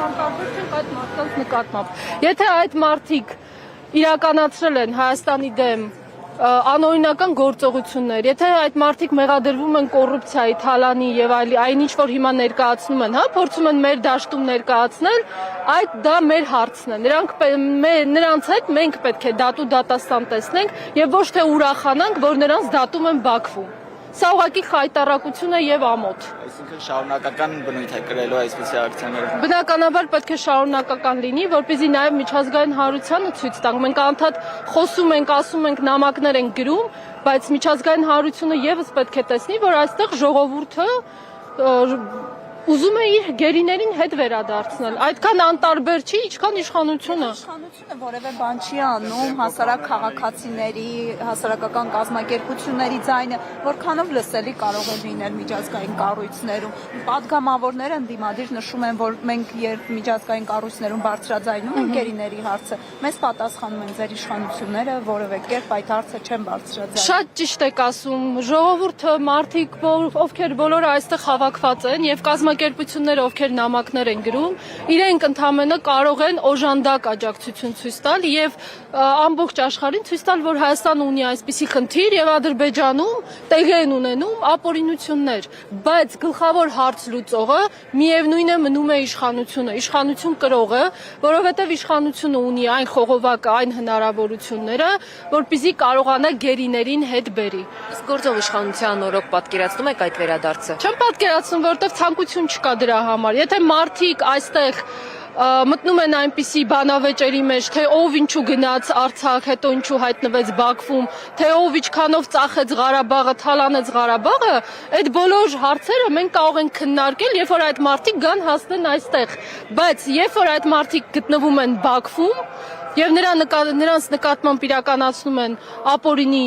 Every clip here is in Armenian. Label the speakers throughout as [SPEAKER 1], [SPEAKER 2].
[SPEAKER 1] անտարբեր չենք այդ մարդկանց նկատմամբ։ Եթե այդ մարդիկ իրականացրել են Հայաստանի դեմ անօրինական գործողություններ, եթե այդ մարդիկ մեղադրվում են կոռուպցիայի, թալանի եւ այն ինչ որ հիմա ներկայացնում են, փորձում են մեր դաշտում ներկայացնել, դա մեր հարցն է։ Նրանց հետ մենք պետք է դատու դատաստան տեսնենք եւ ոչ թե ուրախանանք, որ նրանց դատում են Բաքվում։ Սա ուղղակի խայտարակություն է եւ ամոթ։
[SPEAKER 2] Այսինքն շարունակական բնույթ է կրելու այսպիսի ակցիաները։
[SPEAKER 1] Բնականաբար պետք է շարունակական լինի, որպեսզի նաեւ միջազգային հանրությանը ցույց տանք։ Մենք անդադ խոսում ենք, ասում ենք, նամակներ ենք գրում, բայց միջազգային հանրությունը եւս պետք է տեսնի, որ այստեղ ժողովուրդը ուզում է իր գերիներին հետ վերադարձնել։ Այդքան անտարբեր չի, ինչքան իշխանությունը։
[SPEAKER 3] Իշխանությունը որևէ բան չի անում, հասարակ քաղաքացիների, հասարակական կազմակերպությունների ձայնը, որքանով լսելի կարող է լինել միջազգային կառույցներում։ Պատգամավորները ընդդիմադիր նշում են, որ մենք երբ միջազգային կառույցներում բարձրաձայնում ենք գերիների հարցը, մեզ պատասխանում են ձեր իշխանությունները որևէ կերպ այդ հարցը չեն բարձրաձայնում։
[SPEAKER 1] Շատ ճիշտ եք ասում, ժողովուրդը, մարդիկ, ովքեր բոլորը այստեղ հավաքված են եւ կազմակերպությունները, ովքեր նամակներ են գրում, իրենք ընդամենը կարող են օժանդակ աջակցություն ցույց տալ եւ ամբողջ աշխարհին ցույց տալ, որ Հայաստանը ունի այսպիսի խնդիր եւ Ադրբեջանում տեղի են ունենում ապօրինություններ, բայց գլխավոր հարց լուծողը միևնույն է մնում է իշխանությունը, իշխանություն կրողը, որովհետեւ իշխանությունը ունի այն խողովակը, այն հնարավորությունները, որպեսզի կարողանա գերիներին հետ բերի։
[SPEAKER 4] Իսկ գործող իշխանության օրոք պատկերացնում եք այդ վերադարձը։
[SPEAKER 1] Չեմ պատկերացնում, որովհետև ցանկություն չկա դրա համար։ Եթե մարդիկ այստեղ մտնում են այնպիսի բանավեճերի մեջ, թե ով ինչու գնաց Արցախ, հետո ինչու հայտնվեց Բաքվում, թե ով ինչքանով ծախեց Ղարաբաղը, թալանեց Ղարաբաղը, այդ բոլոր հարցերը մենք կարող ենք քննարկել, երբ որ այդ մարդիկ գան հասնեն այստեղ։ Բայց երբ որ այդ մարդիկ գտնվում են Բաքվում, եւ նրանց նկատմամբ իրականացնում են ապօրինի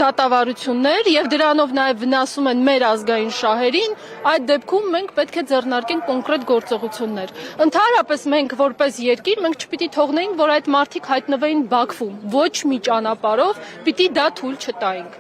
[SPEAKER 1] դատավարություններ եւ դրանով նաեւ վնասում են մեր ազգային շահերին, այդ դեպքում մենք պետք է ձեռնարկենք կոնկրետ գործողություններ։ Ընդհանրապես մենք որպես երկիր մենք չպիտի թողնեինք, որ այդ մարդիկ հայտնվեին Բաքվում, ոչ մի ճանապարհով, պիտի դա թույլ չտայինք։